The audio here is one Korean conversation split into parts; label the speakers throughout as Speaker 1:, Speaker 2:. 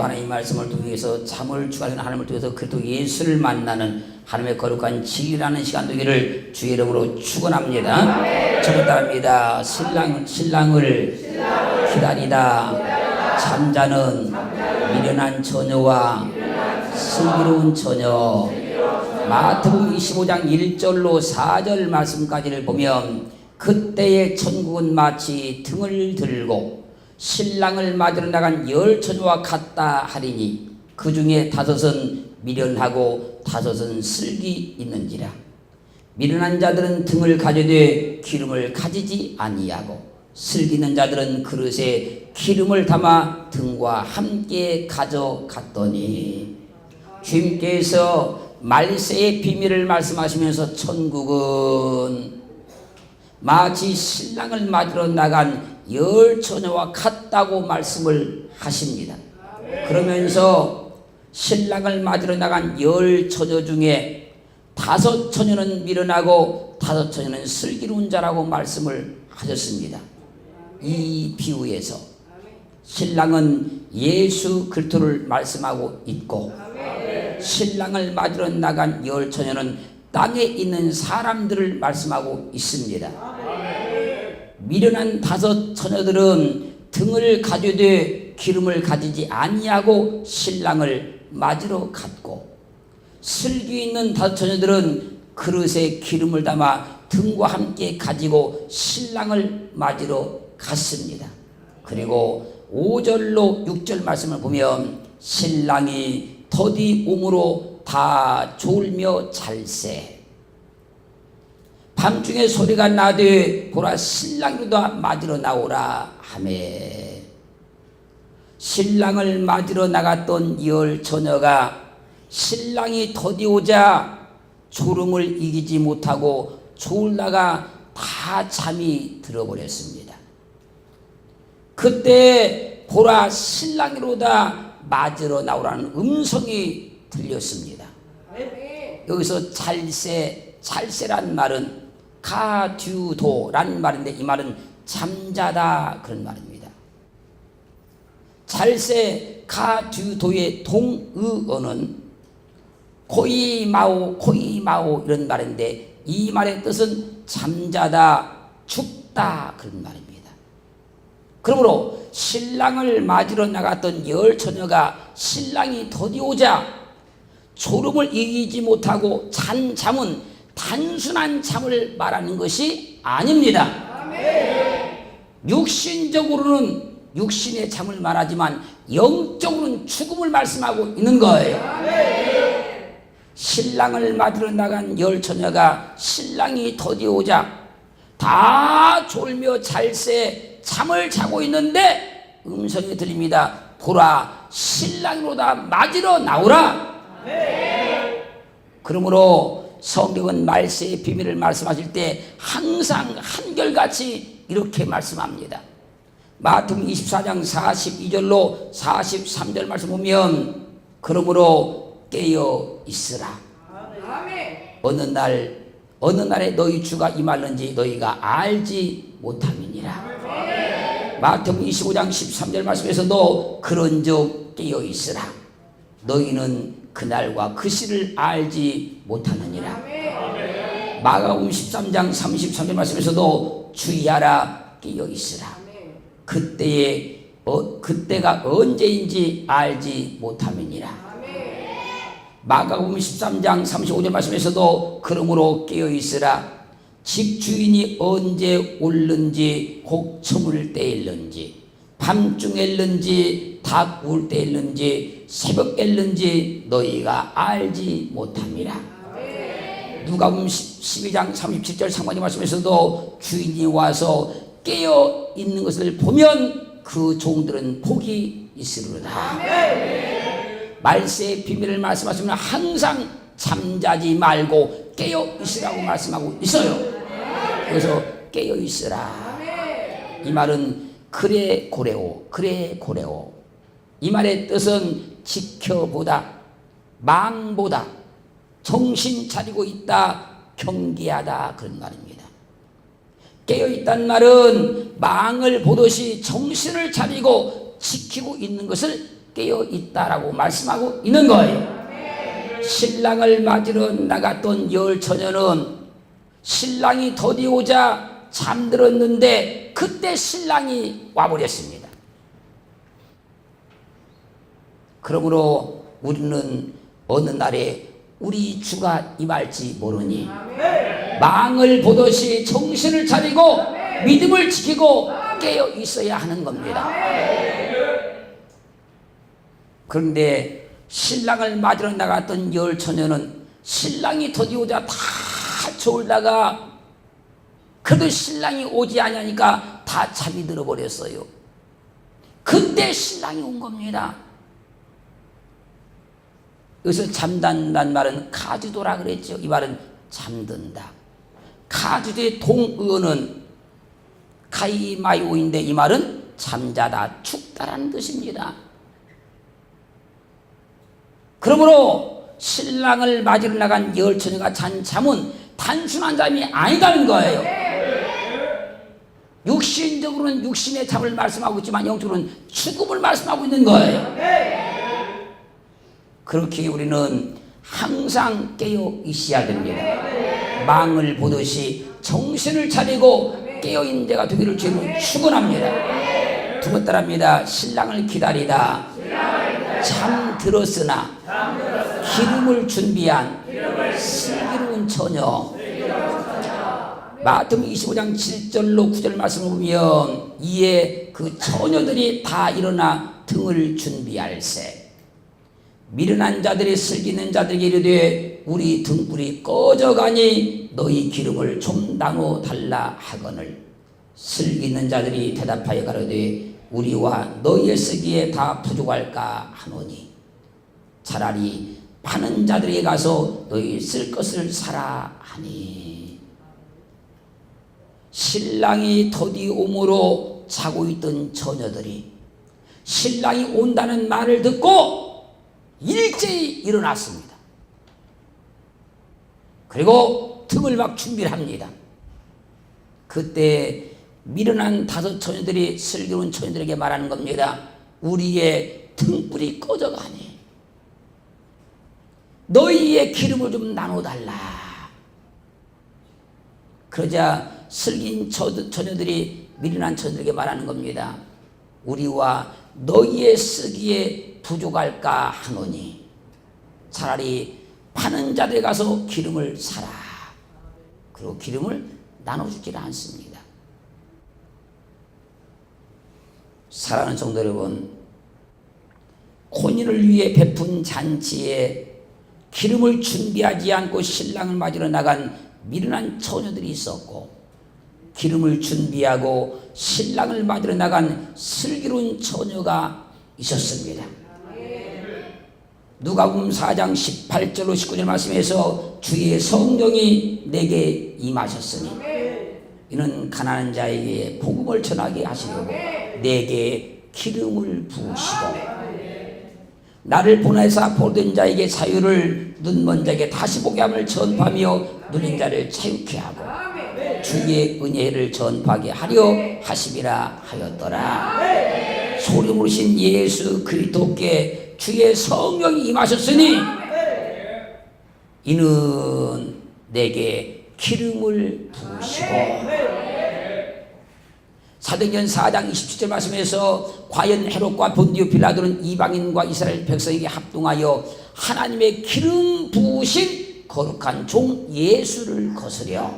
Speaker 1: 또 하나님 말씀을 통해서 잠을 주관하는 하나님을 통해서 그리스도 예수를 만나는 하나님의 거룩한 지기라는 시간 되기를 주의 이름으로 축원합니다. 저를 따릅니다. 신랑을 기다리다 잠자는 미련한 처녀와 슬기로운 처녀. 마태복음 25장 1절로 4절 말씀까지를 보면 그때의 천국은 마치 등을 들고 신랑을 맞으러 나간 10처녀와 같다 하리니 그 중에 5은 미련하고 5은 슬기 있는지라. 미련한 자들은 등을 가져되 기름을 가지지 아니하고 슬기 있는 자들은 그릇에 기름을 담아 등과 함께 가져갔더니 주님께서 말세의 비밀을 말씀하시면서 천국은 마치 신랑을 맞으러 나간 10처녀와 같다고 말씀을 하십니다. 그러면서 신랑을 맞으러 나간 10처녀 중에 5처녀는 미련하고 5처녀는 슬기로운 자라고 말씀을 하셨습니다. 이 비유에서 신랑은 예수 그리스도를 말씀하고 있고 신랑을 맞으러 나간 10처녀는 땅에 있는 사람들을 말씀하고 있습니다. 미련한 5처녀들은 등을 가져되 기름을 가지지 아니하고 신랑을 맞으러 갔고 슬기 있는 5처녀들은 그릇에 기름을 담아 등과 함께 가지고 신랑을 맞으러 갔습니다. 그리고 5절로 6절 말씀을 보면 신랑이 더디 옴으로 다 졸며 잘세 밤중에 소리가 나되 보라 신랑이로다 맞으러 나오라 하매 신랑을 맞으러 나갔던 10처녀가 신랑이 더디 오자 졸음을 이기지 못하고 졸다가 다 잠이 들어버렸습니다. 그때 보라 신랑이로다 맞으러 나오라는 음성이 들렸습니다. 여기서 잘세란 말은 가듀도라는 말인데 이 말은 잠자다 그런 말입니다. 잘세 가듀도의 동의어는 코이마오 이런 말인데 이 말의 뜻은 잠자다 죽다 그런 말입니다. 그러므로 신랑을 맞으러 나갔던 10처녀가 신랑이 더디 오자 졸음을 이기지 못하고 잔 잠은 단순한 잠을 말하는 것이 아닙니다. 육신적으로는 육신의 잠을 말하지만 영적으로는 죽음을 말씀하고 있는 거예요. 신랑을 맞으러 나간 10처녀가 신랑이 더디 오자 다 졸며 잘세 잠을 자고 있는데 음성이 들립니다. 보라 신랑으로다 맞으러 나오라. 그러므로 성경은 말세의 비밀을 말씀하실 때 항상 한결같이 이렇게 말씀합니다. 마태복음 24장 42절로 43절 말씀 보면 그러므로 깨어 있으라. 어느 날에 너희 주가 임하는지 너희가 알지 못함이니라. 마태복음 25장 13절 말씀에서도 그런즉 깨어 있으라. 너희는 그날과 그 시를 알지 못하느니라. 마가복음 13장 33절 말씀에서도 주의하라 깨어 있으라. 그때가 언제인지 알지 못함이니라. 마가복음 13장 35절 말씀에서도 그러므로 깨어 있으라. 집 주인이 언제 올는지 혹 저물 때일는지 밤중일는지 닭 울 때일는지 새벽일는지 너희가 알지 못함이라. 누가복음 12장 37절 상반절 말씀에서도 주인이 와서 깨어 있는 것을 보면 그 종들은 복이 있으리로다. 말세의 비밀을 말씀하시면 항상 잠자지 말고 깨어 있으라고 말씀하고 있어요. 그래서 깨어 있으라. 이 말은 그래 고래오 이 말의 뜻은 지켜보다 망보다 정신 차리고 있다 경계하다 그런 말입니다. 깨어있다는 말은 망을 보듯이 정신을 차리고 지키고 있는 것을 깨어 있다라고 말씀하고 있는 거예요. 신랑을 맞으러 나갔던 열 처녀는 신랑이 더디오자 잠들었는데 그때 신랑이 와버렸습니다. 그러므로 우리는 어느 날에 우리 주가 임할지 모르니 망을 보듯이 정신을 차리고 믿음을 지키고 깨어 있어야 하는 겁니다. 그런데 신랑을 맞으러 나갔던 열 처녀는 신랑이 더디오자 다 졸다가 그래도 신랑이 오지 않으니까 다 잠이 들어버렸어요. 그때 신랑이 온 겁니다. 여기서 잠든다는 말은 카주도라 그랬죠. 이 말은 잠든다. 카주도의 동의어는 카이마이오인데 이 말은 잠자다, 죽다라는 뜻입니다. 그러므로 신랑을 맞으러 나간 열 처녀가 잔 잠은 단순한 잠이 아니다는 거예요. 육신적으로는 육신의 잠을 말씀하고 있지만 영적으로는 죽음을 말씀하고 있는 거예요. 그렇게 우리는 항상 깨어 있어야 됩니다. 망을 보듯이 정신을 차리고 깨어있는 자가 되기를 주님은 축원합니다. 두 번 따라합니다. 신랑을 기다리다 잠들었으나 기름을 준비한 슬기로운 처녀. 마태복음 25장 7절로 9절 말씀을 보면 이에 그 처녀들이 다 일어나 등을 준비할세. 미련한 자들이 슬기는 자들에게 이르되 우리 등불이 꺼져가니 너희 기름을 좀 나눠 달라 하거늘. 슬기는 자들이 대답하여 가로되 우리와 너희의 쓰기에 다 부족할까 하노니 차라리 파는 자들에게 가서 너희 쓸 것을 사라 하니. 신랑이 더디 오므로 자고 있던 처녀들이 신랑이 온다는 말을 듣고 일제히 일어났습니다. 그리고 등을 막 준비를 합니다. 그때 미련한 다섯 처녀들이 슬기로운 처녀들에게 말하는 겁니다. 우리의 등불이 꺼져가니 너희의 기름을 좀 나눠달라. 그러자 슬긴 처녀들이 미련한 처녀들에게 말하는 겁니다. 우리와 너희의 쓰기에 부족할까 하노니 차라리 파는 자들에 가서 기름을 사라. 그리고 기름을 나눠주질 않습니다. 사랑하는 성도 여러분, 혼인을 위해 베푼 잔치에 기름을 준비하지 않고 신랑을 맞으러 나간 미련한 처녀들이 있었고, 기름을 준비하고 신랑을 맞으러 나간 슬기로운 처녀가 있었습니다. 누가복음 4장 18절로 19절 말씀에서 주의 성령이 내게 임하셨으니 이는 가난한 자에게 복음을 전하게 하시려고 내게 기름을 부으시고 나를 보내사 보된 자에게 자유를, 눈먼 자에게 다시 보게 함을 전파하며 눌린 자를 자유케 하고 주의 은혜를 전파하게 하려 하심이라 하였더라. 소리 부르신 예수 그리스도께 주의 성령이 임하셨으니 이는 내게 기름을 부으시고. 사도행전 4장 27절 말씀에서 과연 헤롯과 본디오 빌라도는 이방인과 이스라엘 백성에게 합동하여 하나님의 기름 부으신 거룩한 종 예수를 거스려.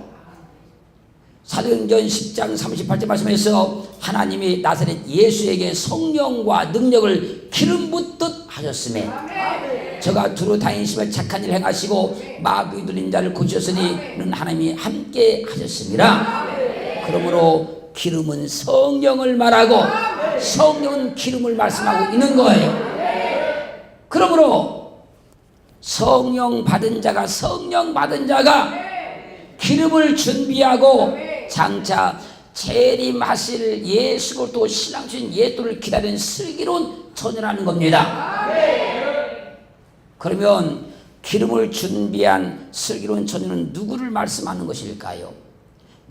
Speaker 1: 사도행전 10장 38절 말씀에서 하나님이 나사렛 예수에게 성령과 능력을 기름 붓듯 하셨으며 저가 두루 다니시며 착한 일 행하시고 마귀 들린 자를 고치셨으니 이는 하나님이 함께 하셨습니다. 그러므로 기름은 성령을 말하고 성령은 기름을 말씀하고 있는 거예요. 그러므로 성령 받은 자가 기름을 준비하고 장차 재림하실 예수 그리스도 신랑 주신 예수를 기다리는 슬기로운 처녀라는 겁니다. 그러면 기름을 준비한 슬기로운 처녀는 누구를 말씀하는 것일까요?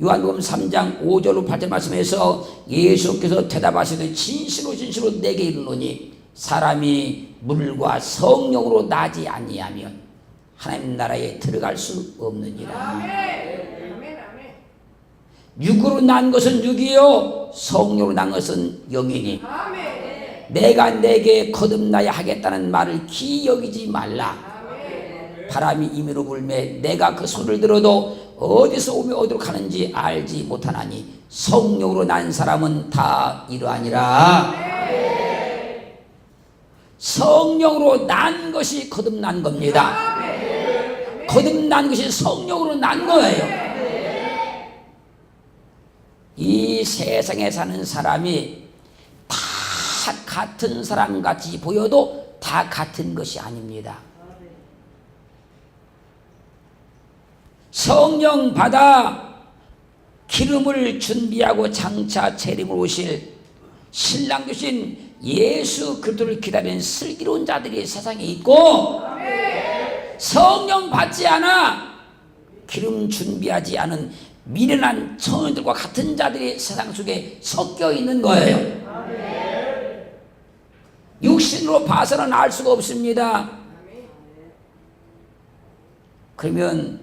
Speaker 1: 요한복음 3장 5절로 8절 말씀에서 예수께서 대답하시되 진실로 내게 이르노니 사람이 물과 성령으로 나지 아니하면 하나님 나라에 들어갈 수 없느니라. 육으로 난 것은 육이요 성령으로 난 것은 영이니 내가 내게 거듭나야 하겠다는 말을 기여기지 말라. 바람이 임의로 불매 내가 그 소리를 들어도 어디서 오며 어디로 가는지 알지 못하나니 성령으로 난 사람은 다 이러하니라. 성령으로 난 것이 거듭난 겁니다. 거듭난 것이 성령으로 난 거예요. 이 세상에 사는 사람이 다 같은 사람 같이 보여도 다 같은 것이 아닙니다. 성령 받아 기름을 준비하고 장차 재림으로 오실 신랑 되신 예수 그리스도를 기다리는 슬기로운 자들이 세상에 있고, 성령 받지 않아 기름 준비하지 않은 미련한 청년들과 같은 자들이 세상 속에 섞여 있는 거예요. 육신으로 봐서는 알 수가 없습니다. 그러면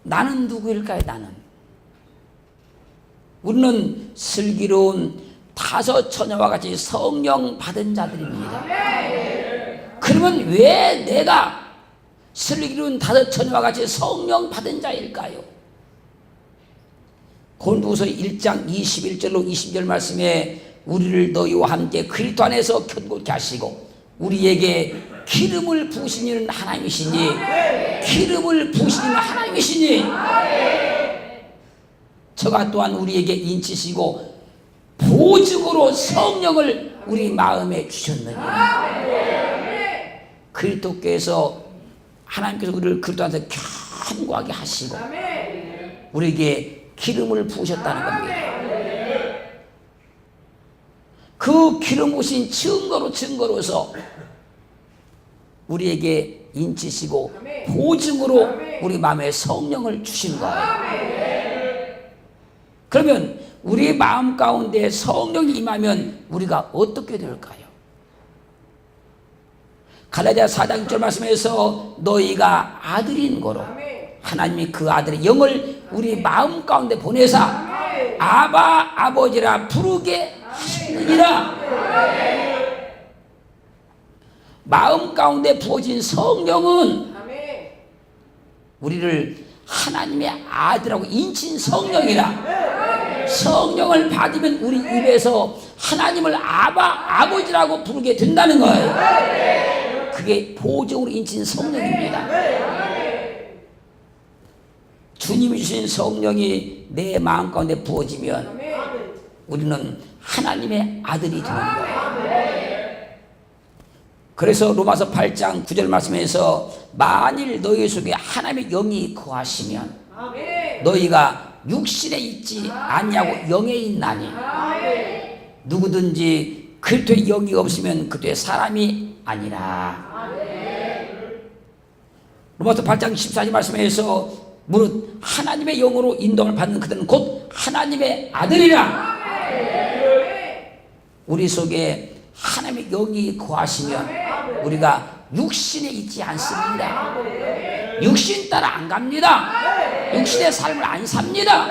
Speaker 1: 나는 누구일까요? 우리는 슬기로운 다섯 처녀와 같이 성령 받은 자들입니다. 그러면 왜 내가 슬기로운 다섯 처녀와 같이 성령 받은 자일까요? 고린도후서 1장 21절로 22절 말씀에 우리를 너희와 함께 그리스도 안에서 견고케 하시고 우리에게 기름을 부으신 이는 하나님이시니, 기름을 부으신 이는 하나님이시니 저가 또한 우리에게 인치시고 보증으로 성령을 우리 마음에 주셨느니라. 그리스도께서 하나님께서 우리를 그리스도 안에서 견고하게 하시고 우리에게 기름을 부으셨다는 겁니다. 그 기름 부으신 증거로서 우리에게 인치시고 보증으로 우리 마음에 성령을 주신 거예요. 그러면 우리 마음 가운데 성령이 임하면 우리가 어떻게 될까요? 갈라디아 4장 6절 말씀에서 너희가 아들인 거로 하나님이 그 아들의 영을 우리 마음 가운데 보내사 아바 아버지라 부르게 하시느니라. 마음 가운데 부어진 성령은 우리를 하나님의 아들하고 인친 성령이라. 성령을 받으면 우리 입에서 하나님을 아버지라고 부르게 된다는 거예요. 그게 보증으로 인친 성령입니다. 주님이 주신 성령이 내 마음 가운데 부어지면 우리는 하나님의 아들이 되는 거예요. 그래서 로마서 8장 9절 말씀에서 만일 너희 속에 하나님의 영이 거하시면 너희가 육신에 있지 아니하고 영에 있나니 누구든지 그리스도의 영이 없으면 그리스도의 사람이 아니라. 로마서 8장 14절 말씀에서 무릇 하나님의 영으로 인도를 받는 그들은 곧 하나님의 아들이라. 우리 속에 하나님의 영이 거하시면 우리가 육신에 있지 않습니다. 육신 따라 안 갑니다. 육신의 삶을 안 삽니다.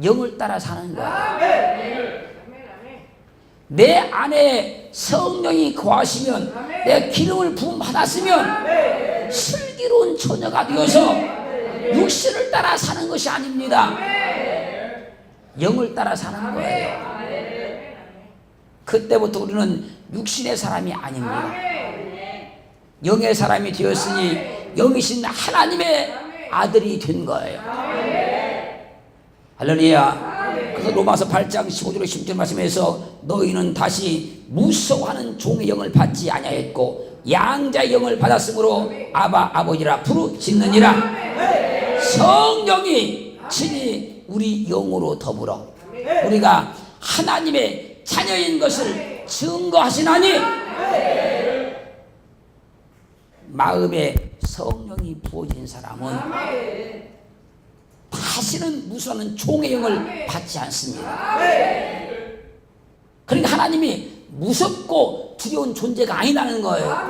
Speaker 1: 영을 따라 사는 거예요. 내 안에 성령이 거하시면, 내 기름을 부음 받았으면 슬기로운 처녀가 되어서 육신을 따라 사는 것이 아닙니다. 영을 따라 사는 거예요. 그때부터 우리는 육신의 사람이 아닙니다. 영의 사람이 되었으니 영이신 하나님의 아들이 된 거예요. 할렐루야. 그래서 로마서 8장 15절에 16절 말씀에서 너희는 다시 무서워하는 종의 영을 받지 아니하였고 양자의 영을 받았으므로 아바 아버지라 부르짖느니라. 성령이 친히 우리 영으로 더불어 우리가 하나님의 자녀인 것을 증거하시나니, 마음에 성령이 부어진 사람은 다시는 무서워하는 종의 영을 받지 않습니다. 그러니까 하나님이 무섭고 두려운 존재가 아니라는 거예요.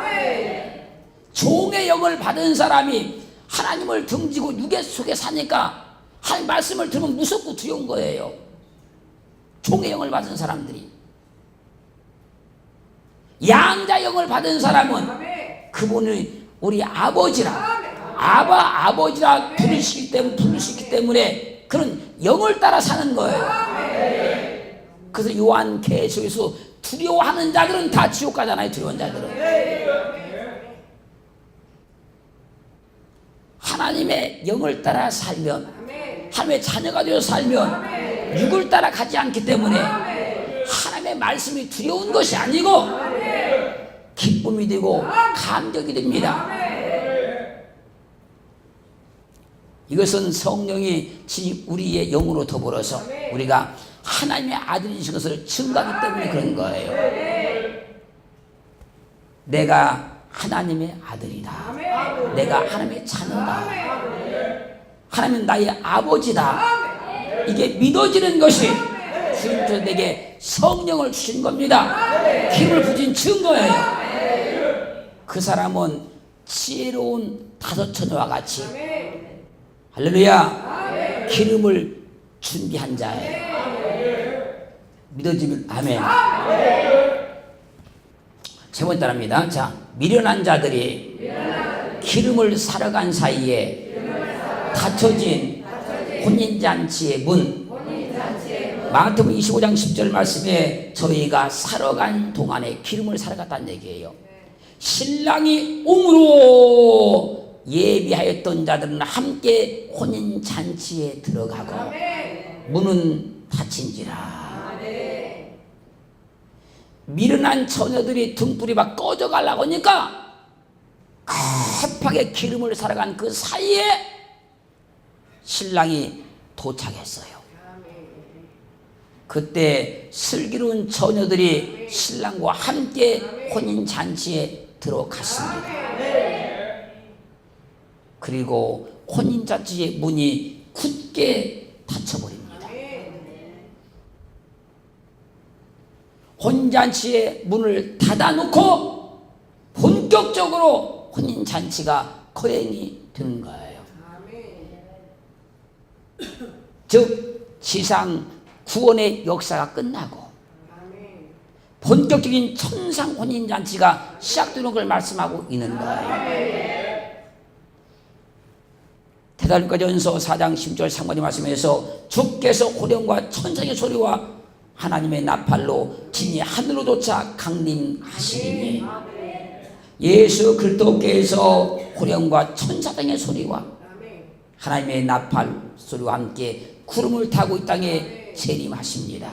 Speaker 1: 종의 영을 받은 사람이 하나님을 등지고 육의 속에 사니까 하나님 말씀을 들으면 무섭고 두려운 거예요. 종의 영을 받은 사람들이. 양자 영을 받은 사람은 그분이 우리 아버지라, 아버지라 부르시기 때문에 그런 영을 따라 사는 거예요. 그래서 요한계시록에서 두려워하는 자들은 다 지옥 가잖아요. 두려운 자들은. 하나님의 영을 따라 살면, 하나님의 자녀가 되어 살면 육을 따라 가지 않기 때문에 하나님의 말씀이 두려운 것이 아니고 기쁨이 되고 감격이 됩니다. 이것은 성령이 우리의 영으로 더불어서 우리가 하나님의 아들이신 것을 증거하기 때문에 그런 거예요. 내가 하나님의 아들이다. 내가 하나님의 자녀다. 하나님은 나의 아버지다. 이게 믿어지는 것이 주님께서 내게 성령을 주신 겁니다. 기름을 부신 증거예요. 그 사람은 지혜로운 다섯 처녀와 같이 할렐루야 기름을 준비한 자예요. 믿어지면 아멘. 세 번째 따라합니다. 자, 미련한 자들이 기름을 사러 간 사이에 닫혀진 혼인잔치의 문. 마가복음 25장 10절 말씀에 저희가 사러 간 동안에 기름을 사러 갔다는 얘기예요. 신랑이 옹으로 예비하였던 자들은 함께 혼인잔치에 들어가고 문은 닫힌지라. 미련한 처녀들이 등불이 막 꺼져가려고 하니까 급하게 기름을 사러 간 그 사이에 신랑이 도착했어요. 그때 슬기로운 처녀들이 신랑과 함께 혼인잔치에 들어갔습니다. 그리고 혼인잔치의 문이 굳게 닫혀버립니다. 혼인잔치의 문을 닫아놓고 본격적으로 혼인잔치가 거행이 되는 거예요. 즉 지상 구원의 역사가 끝나고 본격적인 천상 혼인잔치가 시작되는 걸 말씀하고 있는 거예요. 데살로니가전서 4장 10절 상반의 말씀에서 주께서 호령과 천상의 소리와 하나님의 나팔로 진이 하늘로 돋아 강림하시리니 예수 그리스도께서 호령과 천사장의 소리와 하나님의 나팔 소리와 함께 구름을 타고 이 땅에 재림하십니다.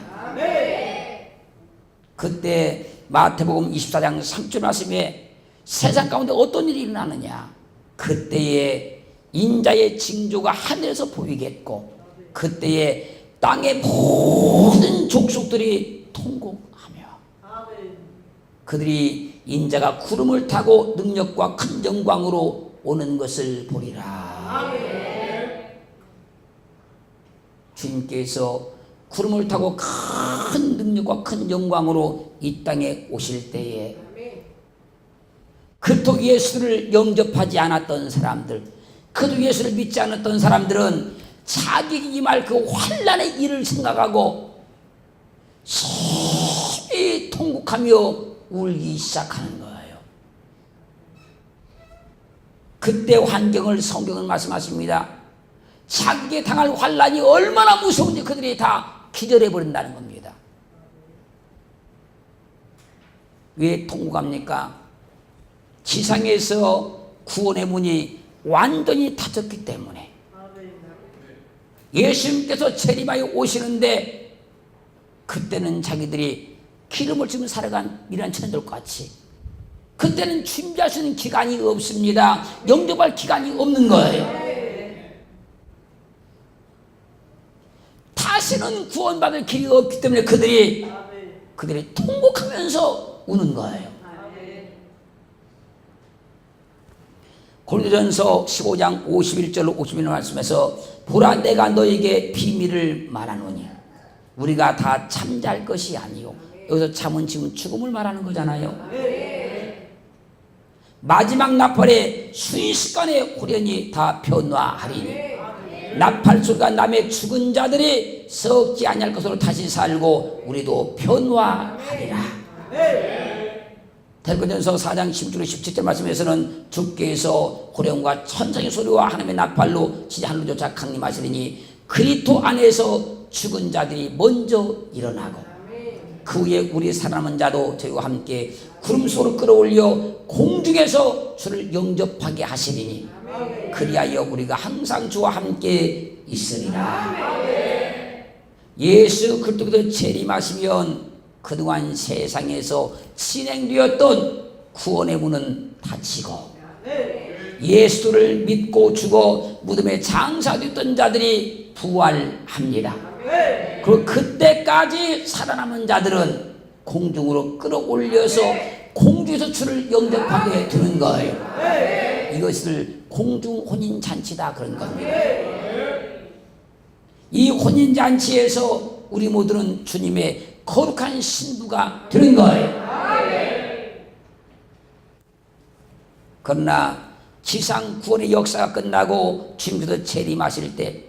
Speaker 1: 그때 마태복음 24장 3절 말씀에 세상 가운데 어떤 일이 일어나느냐, 그때에 인자의 징조가 하늘에서 보이겠고 그때에 땅의 모든 족속들이 통곡하며 그들이 인자가 구름을 타고 능력과 큰 영광으로 오는 것을 보리라. 주님께서 구름을 타고 큰 능력과 큰 영광으로 이 땅에 오실 때에 그토록 예수를 영접하지 않았던 사람들, 그토록 예수를 믿지 않았던 사람들은 자기 임할 그 환난의 일을 생각하고 심히 통곡하며 울기 시작하는 거예요. 그때 환경을 성경은 말씀하십니다. 자기에게 당할 환난이 얼마나 무서운지 그들이 다 기절해 버린다는 겁니다. 왜 통곡합니까? 지상에서 구원의 문이 완전히 닫혔기 때문에 예수님께서 재림하여 오시는데 그때는 자기들이 기름을 지금 살아간 미련한 처녀들과 같이 그때는 준비할 수 있는 기간이 없습니다. 영접할 기간이 없는 거예요. 다시는 구원받을 길이 없기 때문에 그들이 통곡하면서 우는 거예요. 고린도전서 15장 51절로 51절 말씀에서 보라 내가 너에게 비밀을 말하노니 우리가 다 잠잘 것이 아니요 여기서 잠은 지금 죽음을 말하는 거잖아요. 마지막 나팔에 순식간에 호련히 다 변화하리니 나팔 소리가 남의 죽은 자들이 썩지 아니할 것으로 다시 살고 우리도 변화하리라. 데살로니가전서 4장 16절 17절 말씀에서는 주께서 호련과 천상의 소리와 하나님의 나팔로 지지 하늘로 쫓아 강림하시리니 그리스도 안에서 죽은 자들이 먼저 일어나고 그 후에 우리 살아남은 자도 저희와 함께 구름 속으로 끌어올려 공중에서 주를 영접하게 하시리니 그리하여 우리가 항상 주와 함께 있으리라. 예수 그리스도께서 재림하시면 그동안 세상에서 진행되었던 구원의 문은 닫히고 예수를 믿고 죽어 무덤에 장사됐던 자들이 부활합니다. 그리고 그때까지 살아남은 자들은 공중으로 끌어올려서 공중에서 주를 영접하게 되는 거예요. 이것을 공중혼인잔치다 그런 겁니다. 이 혼인잔치에서 우리 모두는 주님의 거룩한 신부가 되는 거예요. 그러나 지상 구원의 역사가 끝나고 주님께서 재림하실 때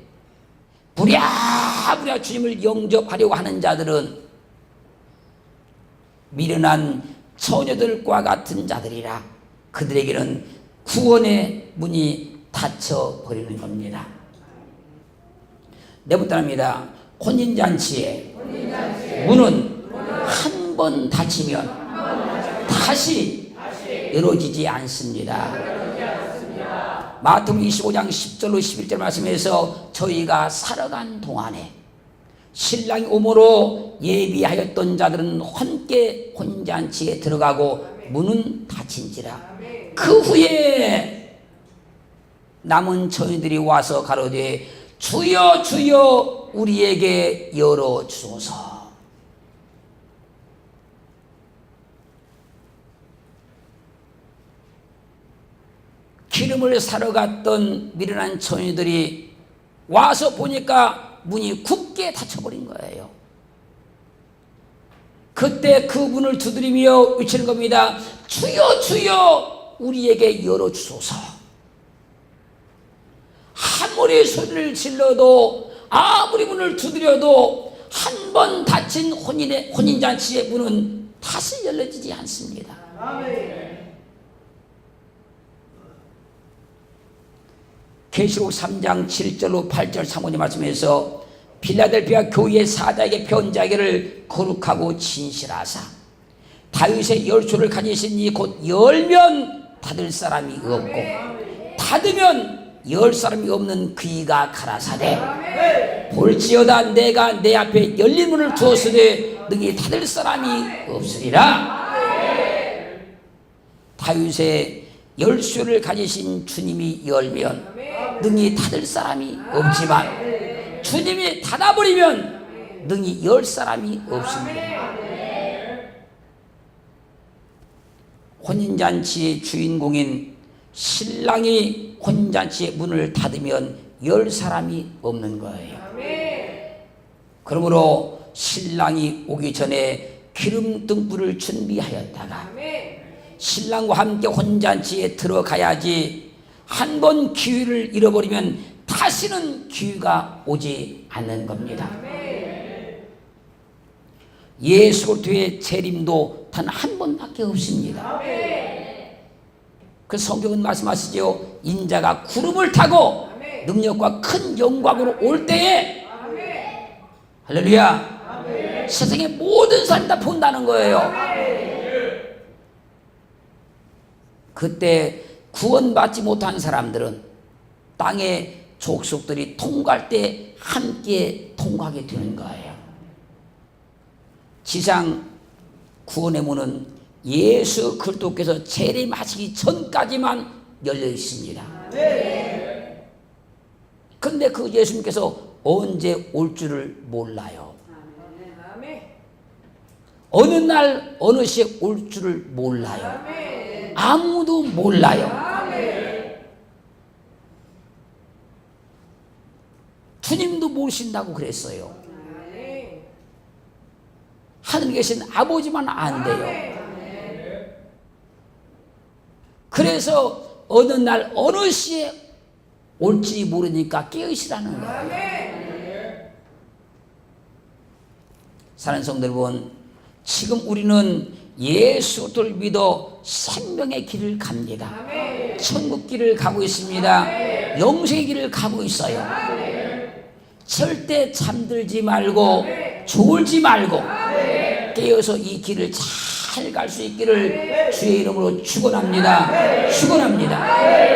Speaker 1: 부랴부랴 주님을 영접하려고 하는 자들은 미련한 처녀들과 같은 자들이라 그들에게는 구원의 문이 닫혀버리는 겁니다. 네부단합니다. 혼인잔치의 문은 한 번 닫히면 다시 열어지지 않습니다. 마태복음 25장 10절로 11절 말씀에서 저희가 살아간 동안에 신랑이 오므로 예비하였던 자들은 함께 혼인잔치에 들어가고 문은 닫힌지라. 그 후에 남은 처녀들이 와서 가로되 주여 주여 우리에게 열어주소서. 기름을 사러 갔던 미련한 처녀들이 와서 보니까 문이 굳게 닫혀버린 거예요. 그때 그 문을 두드리며 외치는 겁니다. 주여 주여 우리에게 열어주소서. 아무리 소리를 질러도 아무리 문을 두드려도 한 번 닫힌 혼인잔치의 문은 다시 열려지지 않습니다. 계시록 3장 7절로 8절 사모님 말씀에서 필라델피아 교회의 사자에게 편지하기를 거룩하고 진실하사 다윗의 열쇠를 가지신 이 곧 열면 닫을 사람이 없고 닫으면 열 사람이 없는 그이가 가라사대 볼지어다 내가 내 앞에 열린 문을 두었으되 능히 닫을 사람이 없으리라. 다윗의 열쇠를 가지신 주님이 열면 능히 닫을 사람이 없지만 주님이 닫아버리면 능히 열 사람이 없습니다. 혼인잔치의 주인공인 신랑이 혼인잔치의 문을 닫으면 열 사람이 없는 거예요. 그러므로 신랑이 오기 전에 기름 등불을 준비하였다가 신랑과 함께 혼인잔치에 들어가야지 한 번 기회를 잃어버리면 다시는 기회가 오지 않는 겁니다. 예수 그리스도의 재림도 단 한 번밖에 없습니다. 그 성경은 말씀하시죠. 인자가 구름을 타고 능력과 큰 영광으로 올 때에 할렐루야 세상의 모든 사람이 다 본다는 거예요. 그때 구원받지 못한 사람들은 땅의 족속들이 통과할 때 함께 통과하게 되는 거예요. 지상 구원의 문은 예수 그리스도께서 재림하시기 전까지만 열려 있습니다. 그런데 그 예수님께서 언제 올 줄을 몰라요. 어느 날 어느 시에 올 줄을 몰라요. 아무도 몰라요. 주님도 모르신다고 그랬어요. 하늘에 계신 아버지만 안 돼요. 그래서 어느 날 어느 시에 올지 모르니까 깨으시라는 거예요. 사랑하는 성도 여러분, 지금 우리는 예수를 믿어 생명의 길을 갑니다. 천국 길을 가고 있습니다. 영생의 길을 가고 있어요. 절대 잠들지 말고 졸지 말고 깨어서 이 길을 잘 갈 수 있기를 주의 이름으로 축원합니다. 축원합니다.